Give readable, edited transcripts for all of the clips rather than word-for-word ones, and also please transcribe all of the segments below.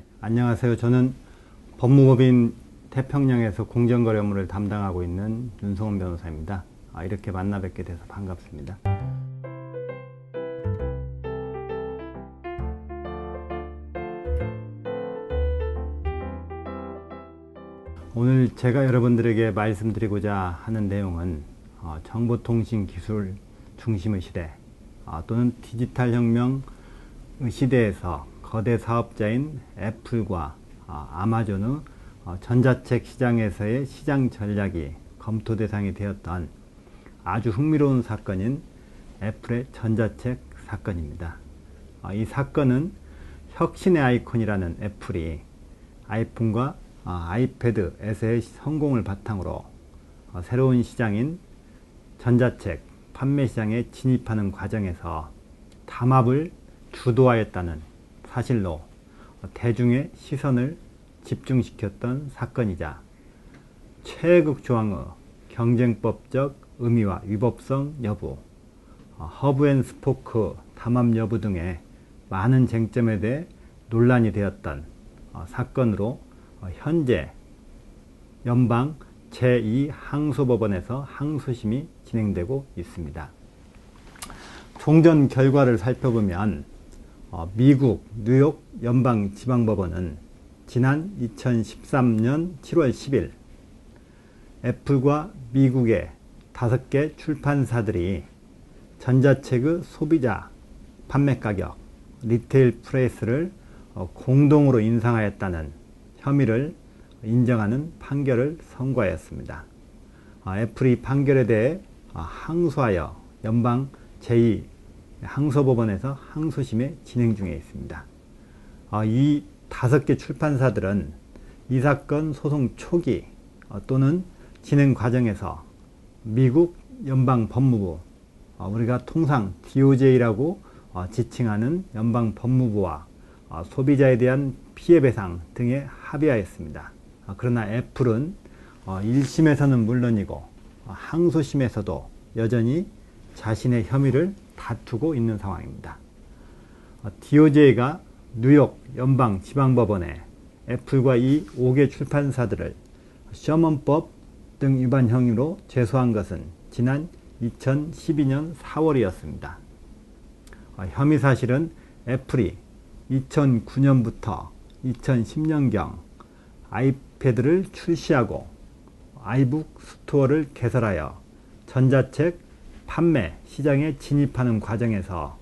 네, 안녕하세요. 저는 법무법인 태평양에서 공정거래 업무를 담당하고 있는 윤성원 변호사입니다. 이렇게 만나 뵙게 돼서 반갑습니다. 오늘 제가 여러분들에게 말씀드리고자 하는 내용은 정보통신기술 중심의 시대 또는 디지털 혁명 시대에서 거대 사업자인 애플과 아마존의 전자책 시장에서의 시장 전략이 검토 대상이 되었던 아주 흥미로운 사건인 애플의 전자책 사건입니다. 이 사건은 혁신의 아이콘이라는 애플이 아이폰과 아이패드에서의 성공을 바탕으로 새로운 시장인 전자책 판매 시장에 진입하는 과정에서 담합을 주도하였다는 사실로 대중의 시선을 집중시켰던 사건이자 최애국 조항의 경쟁법적 의미와 위법성 여부, 허브앤스포크 담합 여부 등의 많은 쟁점에 대해 논란이 되었던 사건으로 현재 연방 제2항소법원에서 항소심이 진행되고 있습니다. 종전 결과를 살펴보면 미국 뉴욕 연방지방법원은 지난 2013년 7월 10일 애플과 미국의 5개 출판사들이 전자책의 소비자 판매 가격 리테일 프라이스를 공동으로 인상하였다는 혐의를 인정하는 판결을 선고하였습니다. 애플이 판결에 대해 항소하여 연방 제2 항소법원에서 항소심에 진행 중에 있습니다. 이 5개 출판사들은 이 사건 소송 초기 또는 진행 과정에서 미국 연방법무부, 우리가 통상 DOJ라고 지칭하는 연방법무부와 소비자에 대한 피해배상 등에 합의하였습니다. 그러나 애플은 1심에서는 물론이고 항소심에서도 여전히 자신의 혐의를 다투고 있는 상황입니다. DOJ가 뉴욕 연방지방법원에 애플과 이 5개 출판사들을 셔먼법 등 위반 혐의로 제소한 것은 지난 2012년 4월이었습니다. 혐의 사실은 애플이 2009년부터 2010년경 아이패드를 출시하고 아이북 스토어를 개설하여 전자책 판매 시장에 진입하는 과정에서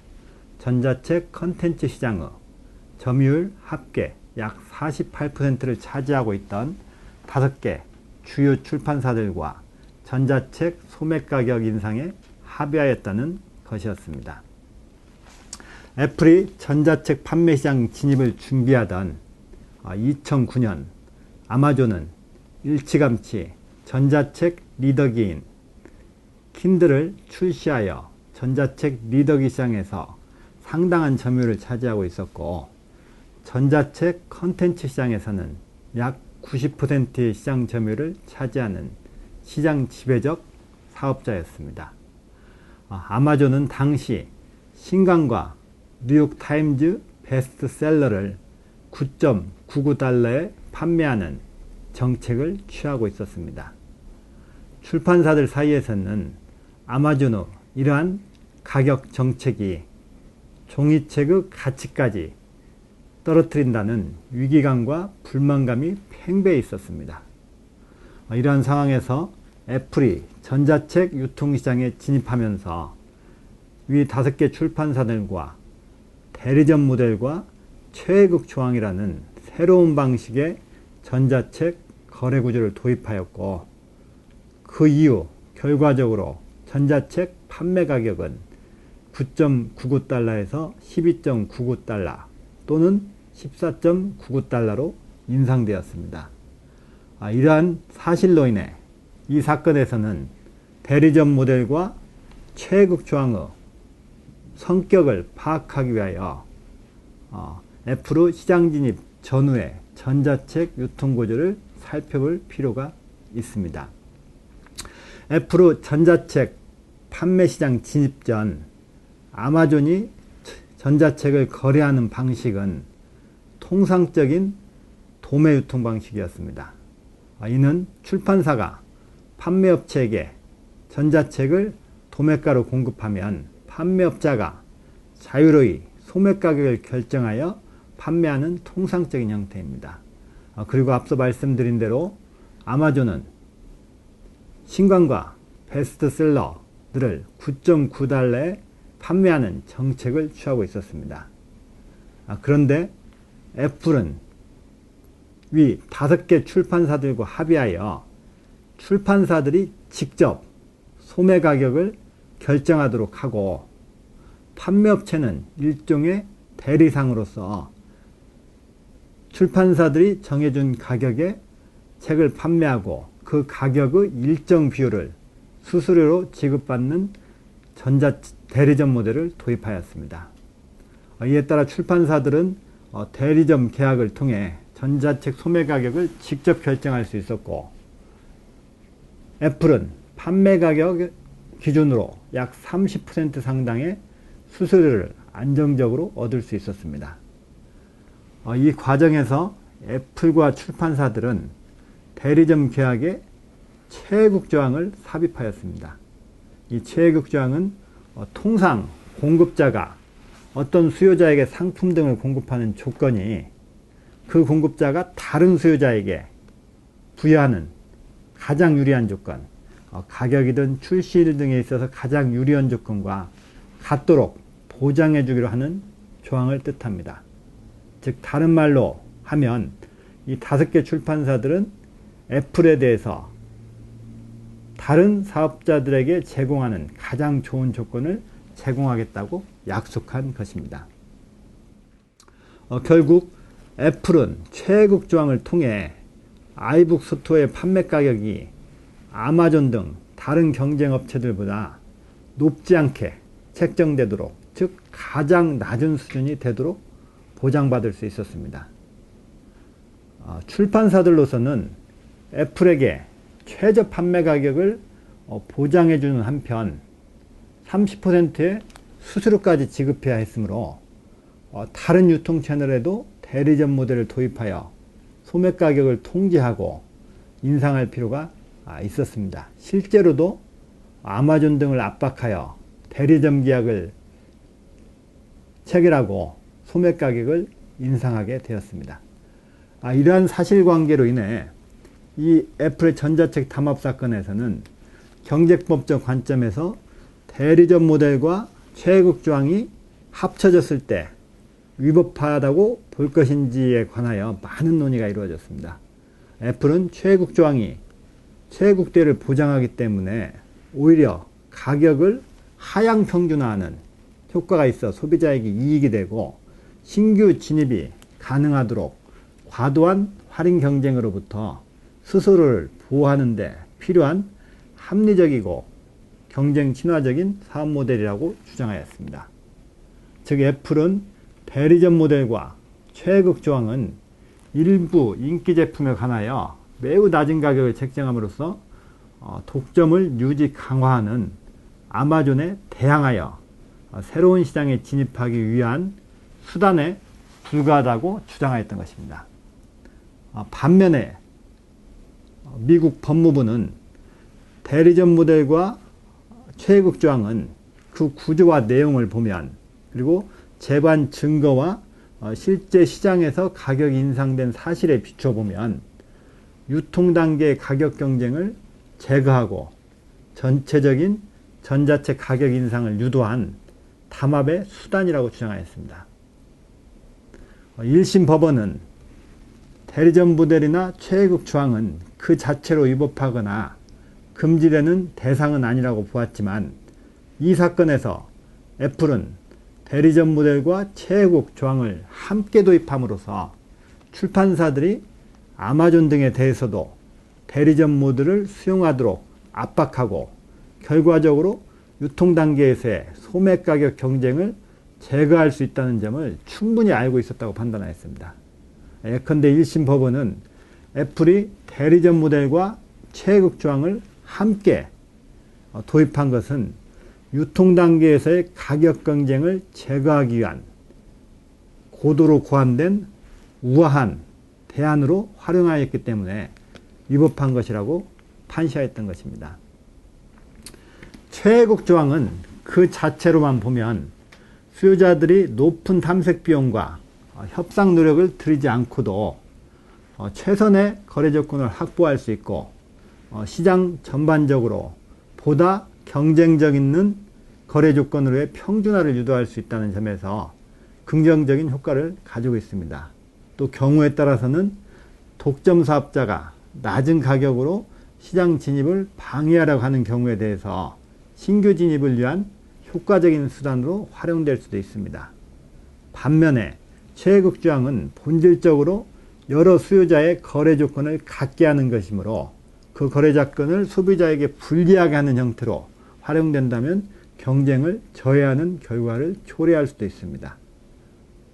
전자책 컨텐츠 시장의 점유율 합계 약 48%를 차지하고 있던 5개 주요 출판사들과 전자책 소매 가격 인상에 합의하였다는 것이었습니다. 애플이 전자책 판매 시장 진입을 준비하던 2009년 아마존은 일찌감치 전자책 리더기인 킨들을 출시하여 전자책 리더기 시장에서 상당한 점유율을 차지하고 있었고 전자책 컨텐츠 시장에서는 약 90%의 시장 점유율을 차지하는 시장 지배적 사업자였습니다. 아마존은 당시 신간과 뉴욕타임즈 베스트셀러를 9.99달러에 판매하는 정책을 취하고 있었습니다. 출판사들 사이에서는 아마존의 이러한 가격 정책이 종이책의 가치까지 떨어뜨린다는 위기감과 불만감이 팽배해 있었습니다. 이러한 상황에서 애플이 전자책 유통시장에 진입하면서 위 5개 출판사들과 대리점 모델과 최애국 조항이라는 새로운 방식의 전자책 거래 구조를 도입하였고 그 이후 결과적으로 전자책 판매 가격은 9.99달러에서 12.99달러 또는 14.99달러로 인상되었습니다. 이러한 사실로 인해 이 사건에서는 대리점 모델과 최애국 조항의 성격을 파악하기 위하여 애플의 시장 진입 전후의 전자책 유통 구조를 살펴볼 필요가 있습니다. 애플의 전자책 판매 시장 진입 전 아마존이 전자책을 거래하는 방식은 통상적인 도매 유통 방식이었습니다. 이는 출판사가 판매업체에게 전자책을 도매가로 공급하면 판매업자가 자유로이 소매가격을 결정하여 판매하는 통상적인 형태입니다. 그리고 앞서 말씀드린 대로 아마존은 신간과 베스트셀러들을 9.9달러에 판매하는 정책을 취하고 있었습니다. 그런데 애플은 위 5개 출판사들과 합의하여 출판사들이 직접 소매 가격을 결정하도록 하고 판매업체는 일종의 대리상으로서 출판사들이 정해준 가격에 책을 판매하고 그 가격의 일정 비율을 수수료로 지급받는 대리점 모델을 도입하였습니다. 이에 따라 출판사들은 대리점 계약을 통해 전자책 소매 가격을 직접 결정할 수 있었고, 애플은 판매 가격 기준으로 약 30% 상당의 수수료를 안정적으로 얻을 수 있었습니다. 이 과정에서 애플과 출판사들은 대리점 계약에 최애국 조항을 삽입하였습니다. 이 최애국 조항은 통상 공급자가 어떤 수요자에게 상품 등을 공급하는 조건이 그 공급자가 다른 수요자에게 부여하는 가장 유리한 조건, 가격이든 출시일 등에 있어서 가장 유리한 조건과 같도록 보장해 주기로 하는 조항을 뜻합니다. 즉 다른 말로 하면 이 5개 출판사들은 애플에 대해서 다른 사업자들에게 제공하는 가장 좋은 조건을 제공하겠다고 약속한 것입니다. 결국 애플은 최애국 조항을 통해 아이북 스토어의 판매 가격이 아마존 등 다른 경쟁 업체들보다 높지 않게 책정되도록, 즉 가장 낮은 수준이 되도록 보장받을 수 있었습니다. 출판사들로서는 애플에게 최저 판매 가격을 보장해주는 한편 30%의 수수료까지 지급해야 했으므로 다른 유통 채널에도 대리점 모델을 도입하여 소매 가격을 통제하고 인상할 필요가 있었습니다. 실제로도 아마존 등을 압박하여 대리점 계약을 체결하고 소매 가격을 인상하게 되었습니다. 이러한 사실관계로 인해 이 애플의 전자책 담합 사건에서는 경제법적 관점에서 대리점 모델과 최애국 조항이 합쳐졌을 때 위법하다고 볼 것인지에 관하여 많은 논의가 이루어졌습니다. 애플은 최애국 조항이 최애국대를 보장하기 때문에 오히려 가격을 하향 평준화하는 효과가 있어 소비자에게 이익이 되고 신규 진입이 가능하도록 과도한 할인 경쟁으로부터 스스로를 보호하는 데 필요한 합리적이고 경쟁 친화적인 사업 모델이라고 주장하였습니다. 즉 애플은 대리점 모델과 최애국 조항은 일부 인기 제품에 관하여 매우 낮은 가격을 책정함으로써 독점을 유지 강화하는 아마존에 대항하여 새로운 시장에 진입하기 위한 수단에 불과하다고 주장하였던 것입니다. 반면에 미국 법무부는 대리점 모델과 최애국 조항은 그 구조와 내용을 보면, 그리고 재반 증거와 실제 시장에서 가격이 인상된 사실에 비춰보면 유통 단계의 가격 경쟁을 제거하고 전체적인 전자책 가격 인상을 유도한 담합의 수단이라고 주장하였습니다. 1심 법원은 대리점 모델이나 최애국 조항은 그 자체로 위법하거나 금지되는 대상은 아니라고 보았지만, 이 사건에서 애플은 대리점 모델과 최애국 조항을 함께 도입함으로써 출판사들이 아마존 등에 대해서도 대리점 모델을 수용하도록 압박하고 결과적으로 유통 단계에서의 소매 가격 경쟁을 제거할 수 있다는 점을 충분히 알고 있었다고 판단하였습니다. 예컨대 1심 법원은 애플이 대리점 모델과 최애국 조항을 함께 도입한 것은 유통 단계에서의 가격 경쟁을 제거하기 위한 고도로 고안된 우아한 대안으로 활용하였기 때문에 위법한 것이라고 판시하였던 것입니다. 최애국 조항은 그 자체로만 보면 수요자들이 높은 탐색 비용과 협상 노력을 들이지 않고도 최선의 거래 조건을 확보할 수 있고 시장 전반적으로 보다 경쟁력 있는 거래 조건으로의 평준화를 유도할 수 있다는 점에서 긍정적인 효과를 가지고 있습니다. 또 경우에 따라서는 독점 사업자가 낮은 가격으로 시장 진입을 방해하려고 하는 경우에 대해서 신규 진입을 위한 효과적인 수단으로 활용될 수도 있습니다. 반면에 최애국 조항은 본질적으로 여러 수요자의 거래 조건을 갖게 하는 것이므로 그 거래 조건을 소비자에게 불리하게 하는 형태로 활용된다면 경쟁을 저해하는 결과를 초래할 수도 있습니다.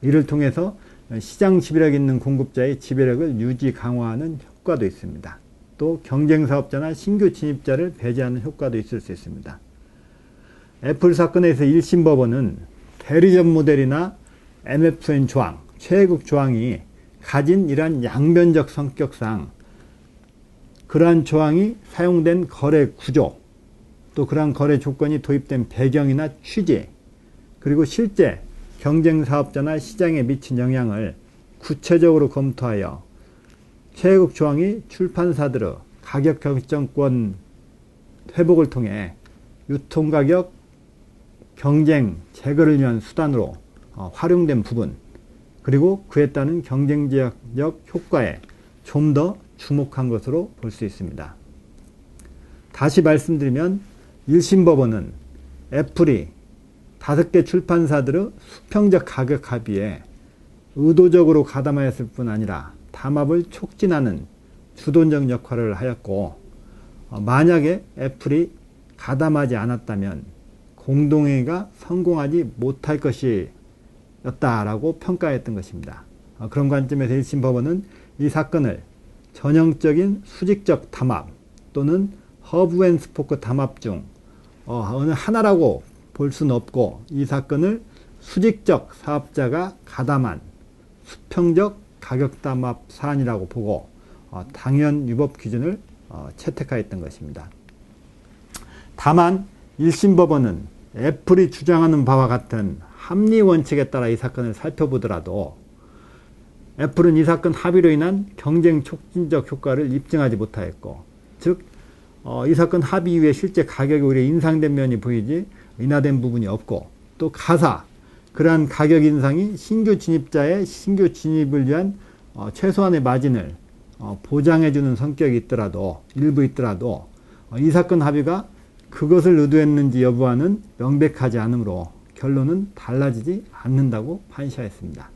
이를 통해서 시장 지배력 있는 공급자의 지배력을 유지 강화하는 효과도 있습니다. 또 경쟁 사업자나 신규 진입자를 배제하는 효과도 있을 수 있습니다. 애플 사건에서 1심 법원은 대리점 모델이나 MFN 조항, 최애국 조항이 가진 이러한 양변적 성격상 그러한 조항이 사용된 거래 구조, 또 그러한 거래 조건이 도입된 배경이나 취지, 그리고 실제 경쟁 사업자나 시장에 미친 영향을 구체적으로 검토하여 최애국 조항이 출판사들의 가격 결정권 회복을 통해 유통가격 경쟁 제거를 위한 수단으로 활용된 부분, 그리고 그에 따른 경쟁적 효과에 좀 더 주목한 것으로 볼 수 있습니다. 다시 말씀드리면 1심 법원은 애플이 5개 출판사들의 수평적 가격 합의에 의도적으로 가담하였을 뿐 아니라 담합을 촉진하는 주도적 역할을 하였고, 만약에 애플이 가담하지 않았다면 공동회의가 성공하지 못할 것이었다라고 평가했던 것입니다. 그런 관점에서 1심 법원은 이 사건을 전형적인 수직적 담합 또는 허브 앤 스포크 담합 중 어느 하나라고 볼 수는 없고, 이 사건을 수직적 사업자가 가담한 수평적 가격 담합 사안이라고 보고 당연 위법 기준을 채택하였던 것입니다. 다만 1심 법원은 애플이 주장하는 바와 같은 합리 원칙에 따라 이 사건을 살펴보더라도 애플은 이 사건 합의로 인한 경쟁 촉진적 효과를 입증하지 못하였고, 즉 이 사건 합의 이후에 실제 가격이 오히려 인상된 면이 보이지 인하된 부분이 없고, 또 그러한 가격 인상이 신규 진입자의 신규 진입을 위한 최소한의 마진을 보장해주는 성격이 있더라도, 일부 있더라도 이 사건 합의가 그것을 의도했는지 여부와는 명백하지 않으므로 결론은 달라지지 않는다고 판시하였습니다.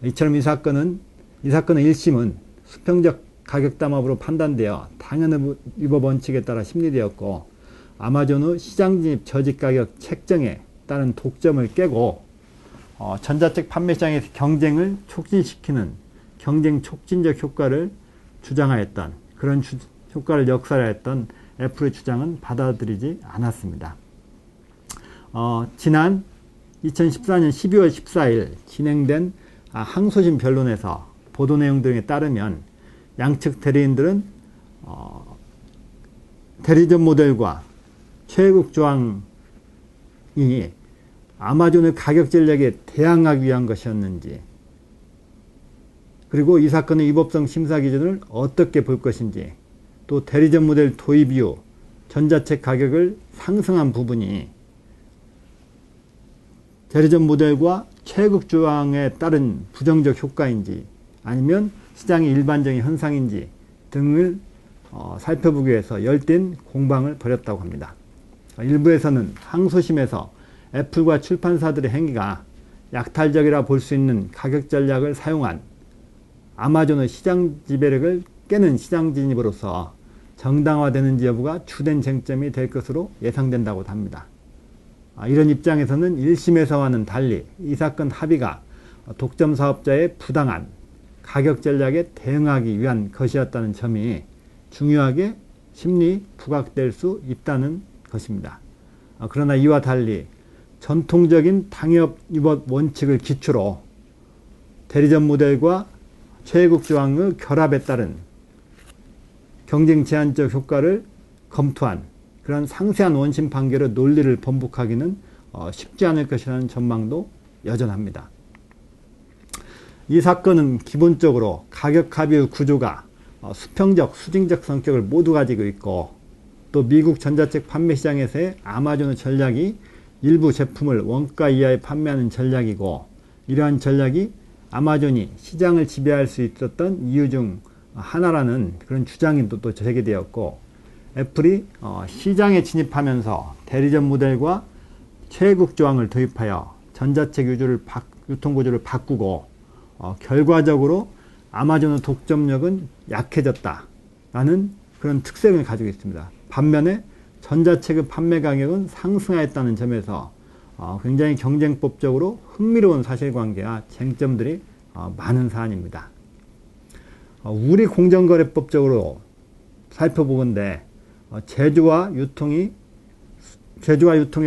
이처럼 이 사건은 1심은 수평적 가격 담합으로 판단되어 당연한 위법 원칙에 따라 심리되었고, 아마존의 시장 진입 저지 가격 책정에 따른 독점을 깨고 전자책 판매시장에서 경쟁을 촉진시키는 경쟁 촉진적 효과를 주장하였던, 그런 효과를 역설하였던 애플의 주장은 받아들이지 않았습니다. 지난 2014년 12월 14일 진행된 항소심 변론에서 보도 내용 등에 따르면 양측 대리인들은 대리점 모델과 최애국 조항이 아마존의 가격 전략에 대항하기 위한 것이었는지, 그리고 이 사건의 위법성 심사 기준을 어떻게 볼 것인지, 또 대리점 모델 도입 이후 전자책 가격을 상승한 부분이 대리점 모델과 최애국 조항에 따른 부정적 효과인지 아니면 시장의 일반적인 현상인지 등을 살펴보기 위해서 열띤 공방을 벌였다고 합니다. 일부에서는 항소심에서 애플과 출판사들의 행위가 약탈적이라 볼 수 있는 가격 전략을 사용한 아마존의 시장 지배력을 깨는 시장 진입으로서 정당화되는지 여부가 주된 쟁점이 될 것으로 예상된다고 합니다. 이런 입장에서는 1심에서와는 달리 이 사건 합의가 독점 사업자의 부당한 가격 전략에 대응하기 위한 것이었다는 점이 중요하게 심리 부각될 수 있다는 것입니다. 그러나 이와 달리 전통적인 당협 위법 원칙을 기초로 대리점 모델과 최혜국 조항의 결합에 따른 경쟁 제한적 효과를 검토한 그런 상세한 원심 판결의 논리를 번복하기는 쉽지 않을 것이라는 전망도 여전합니다. 이 사건은 기본적으로 가격 합의의 구조가 수평적, 수직적 성격을 모두 가지고 있고, 또 미국 전자책 판매 시장에서의 아마존의 전략이 일부 제품을 원가 이하에 판매하는 전략이고, 이러한 전략이 아마존이 시장을 지배할 수 있었던 이유 중 하나라는 그런 주장이 또 제기되었고, 애플이 시장에 진입하면서 대리점 모델과 최혜국 조항을 도입하여 전자책 유통구조를 바꾸고, 결과적으로 아마존의 독점력은 약해졌다라는 그런 특성을 가지고 있습니다. 반면에 전자책의 판매 가격은 상승하였다는 점에서 굉장히 경쟁법적으로 흥미로운 사실관계와 쟁점들이 많은 사안입니다. 우리 공정거래법적으로 살펴보건대 제조와 유통의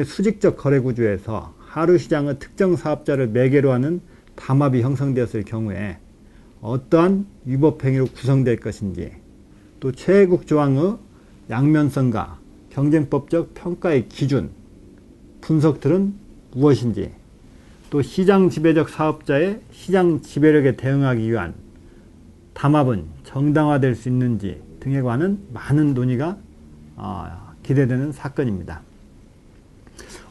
수직적 거래 구조에서 하루 시장의 특정 사업자를 매개로 하는 담합이 형성되었을 경우에 어떠한 위법행위로 구성될 것인지, 또 최혜국 조항의 양면성과 경쟁법적 평가의 기준, 분석들은 무엇인지, 또 시장 지배적 사업자의 시장 지배력에 대응하기 위한 담합은 정당화될 수 있는지 등에 관한 많은 논의가 기대되는 사건입니다.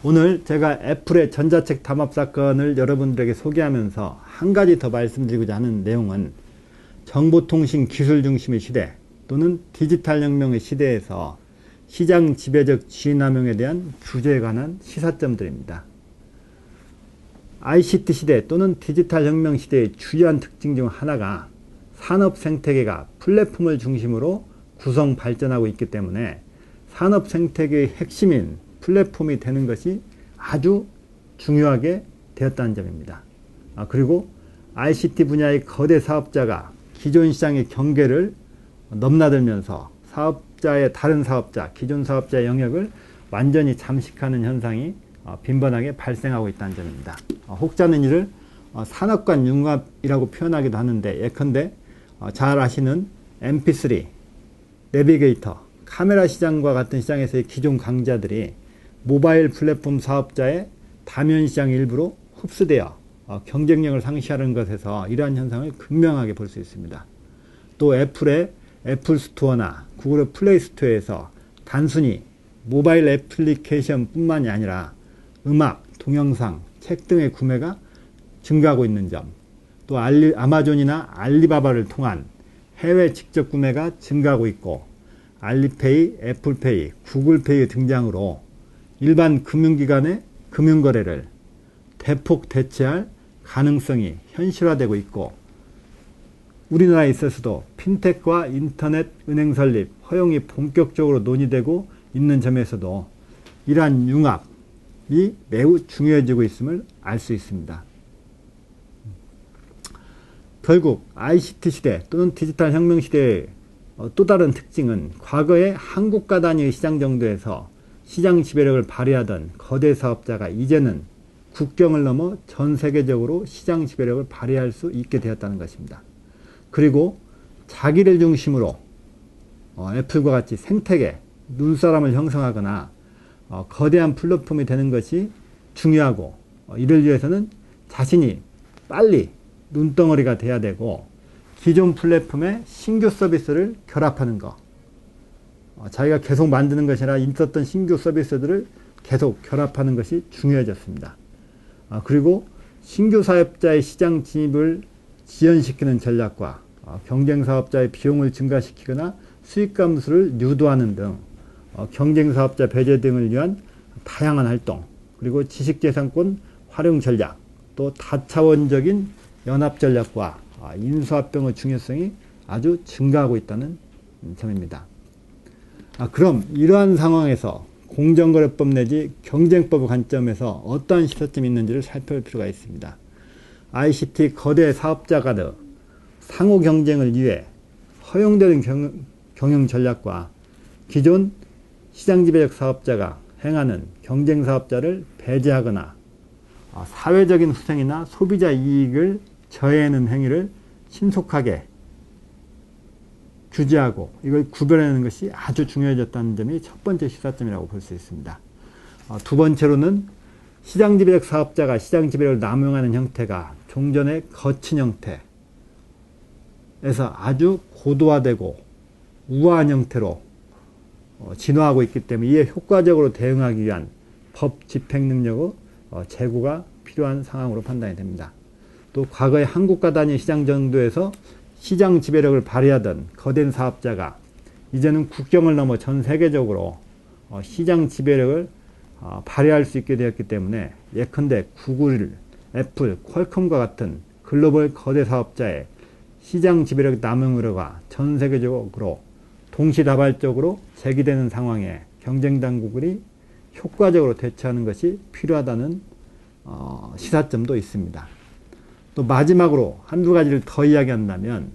오늘 제가 애플의 전자책 담합 사건을 여러분들에게 소개하면서 한 가지 더 말씀드리고자 하는 내용은, 정보통신 기술 중심의 시대 또는 디지털 혁명의 시대에서 시장 지배적 지위남용에 대한 규제에 관한 시사점들입니다. ICT 시대 또는 디지털 혁명 시대의 주요한 특징 중 하나가 산업 생태계가 플랫폼을 중심으로 구성 발전하고 있기 때문에 산업 생태계의 핵심인 플랫폼이 되는 것이 아주 중요하게 되었다는 점입니다. 그리고 ICT 분야의 거대 사업자가 기존 시장의 경계를 넘나들면서 다른 사업자, 기존 사업자의 영역을 완전히 잠식하는 현상이 빈번하게 발생하고 있다는 점입니다. 혹자는 이를 산업간 융합이라고 표현하기도 하는데, 예컨대 잘 아시는 MP3, 내비게이터, 카메라 시장과 같은 시장에서의 기존 강자들이 모바일 플랫폼 사업자의 다면 시장 일부로 흡수되어 경쟁력을 상실하는 것에서 이러한 현상을 극명하게 볼 수 있습니다. 또 애플의 애플 스토어나 구글의 플레이 스토어에서 단순히 모바일 애플리케이션 뿐만이 아니라 음악, 동영상, 책 등의 구매가 증가하고 있는 점, 또 아마존이나 알리바바를 통한 해외 직접 구매가 증가하고 있고, 알리페이, 애플페이, 구글페이의 등장으로 일반 금융기관의 금융거래를 대폭 대체할 가능성이 현실화되고 있고, 우리나라에 있어서도 핀텍과 인터넷 은행 설립 허용이 본격적으로 논의되고 있는 점에서도 이러한 융합이 매우 중요해지고 있음을 알 수 있습니다. 결국 ICT 시대 또는 디지털 혁명 시대의 또 다른 특징은, 과거의 한국가 단위의 시장 정도에서 시장 지배력을 발휘하던 거대 사업자가 이제는 국경을 넘어 전 세계적으로 시장 지배력을 발휘할 수 있게 되었다는 것입니다. 그리고 자기를 중심으로 애플과 같이 생태계, 눈사람을 형성하거나 거대한 플랫폼이 되는 것이 중요하고, 이를 위해서는 자신이 빨리 눈덩어리가 돼야 되고, 기존 플랫폼에 신규 서비스를 결합하는 것, 자기가 계속 만드는 것이 아니라 있었던 신규 서비스들을 계속 결합하는 것이 중요해졌습니다. 그리고 신규 사업자의 시장 진입을 지연시키는 전략과 경쟁 사업자의 비용을 증가시키거나 수익 감소를 유도하는 등 경쟁 사업자 배제 등을 위한 다양한 활동, 그리고 지식재산권 활용 전략, 또 다차원적인 연합 전략과 인수합병의 중요성이 아주 증가하고 있다는 점입니다. 그럼 이러한 상황에서 공정거래법 내지 경쟁법의 관점에서 어떠한 시사점이 있는지를 살펴볼 필요가 있습니다. ICT 거대 사업자 간의 상호 경쟁을 위해 허용되는 경영 전략과 기존 시장 지배적 사업자가 행하는 경쟁 사업자를 배제하거나 사회적인 후생이나 소비자 이익을 저해하는 행위를 신속하게 규제하고 이걸 구별해내는 것이 아주 중요해졌다는 점이 첫 번째 시사점이라고 볼 수 있습니다. 두 번째로는 시장지배력 사업자가 시장지배력을 남용하는 형태가 종전의 거친 형태에서 아주 고도화되고 우아한 형태로 진화하고 있기 때문에 이에 효과적으로 대응하기 위한 법 집행 능력의 제고가 필요한 상황으로 판단이 됩니다. 또 과거의 한국가 단위 시장 정도에서 시장 지배력을 발휘하던 거대 사업자가 이제는 국경을 넘어 전 세계적으로 시장 지배력을 발휘할 수 있게 되었기 때문에 예컨대 구글, 애플, 퀄컴과 같은 글로벌 거대 사업자의 시장 지배력 남용 우려가 전 세계적으로 동시다발적으로 제기되는 상황에 경쟁 당국이 효과적으로 대처하는 것이 필요하다는 시사점도 있습니다. 또 마지막으로 한두 가지를 더 이야기한다면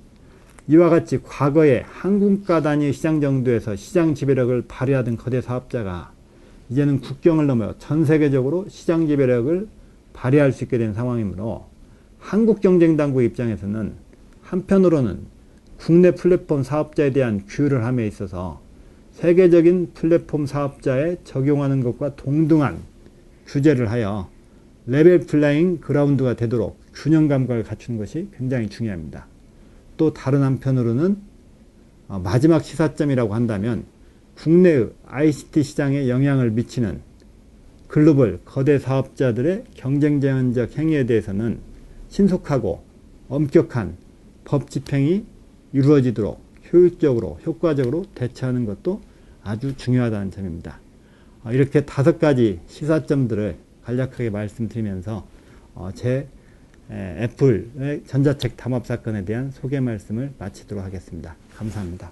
이와 같이 과거에 한국가 단위 시장 정도에서 시장 지배력을 발휘하던 거대 사업자가 이제는 국경을 넘어 전 세계적으로 시장 지배력을 발휘할 수 있게 된 상황이므로 한국 경쟁당국 입장에서는 한편으로는 국내 플랫폼 사업자에 대한 규율을 함에 있어서 세계적인 플랫폼 사업자에 적용하는 것과 동등한 규제를 하여 레벨 플레잉 그라운드가 되도록 균형 감각을 갖추는 것이 굉장히 중요합니다. 또 다른 한편으로는 마지막 시사점이라고 한다면 국내의 ICT 시장에 영향을 미치는 글로벌 거대 사업자들의 경쟁 제한적 행위에 대해서는 신속하고 엄격한 법 집행이 이루어지도록 효율적으로 효과적으로 대처하는 것도 아주 중요하다는 점입니다. 이렇게 5가지 시사점들을 간략하게 말씀드리면서 제 애플의 전자책 담합 사건에 대한 소개 말씀을 마치도록 하겠습니다. 감사합니다.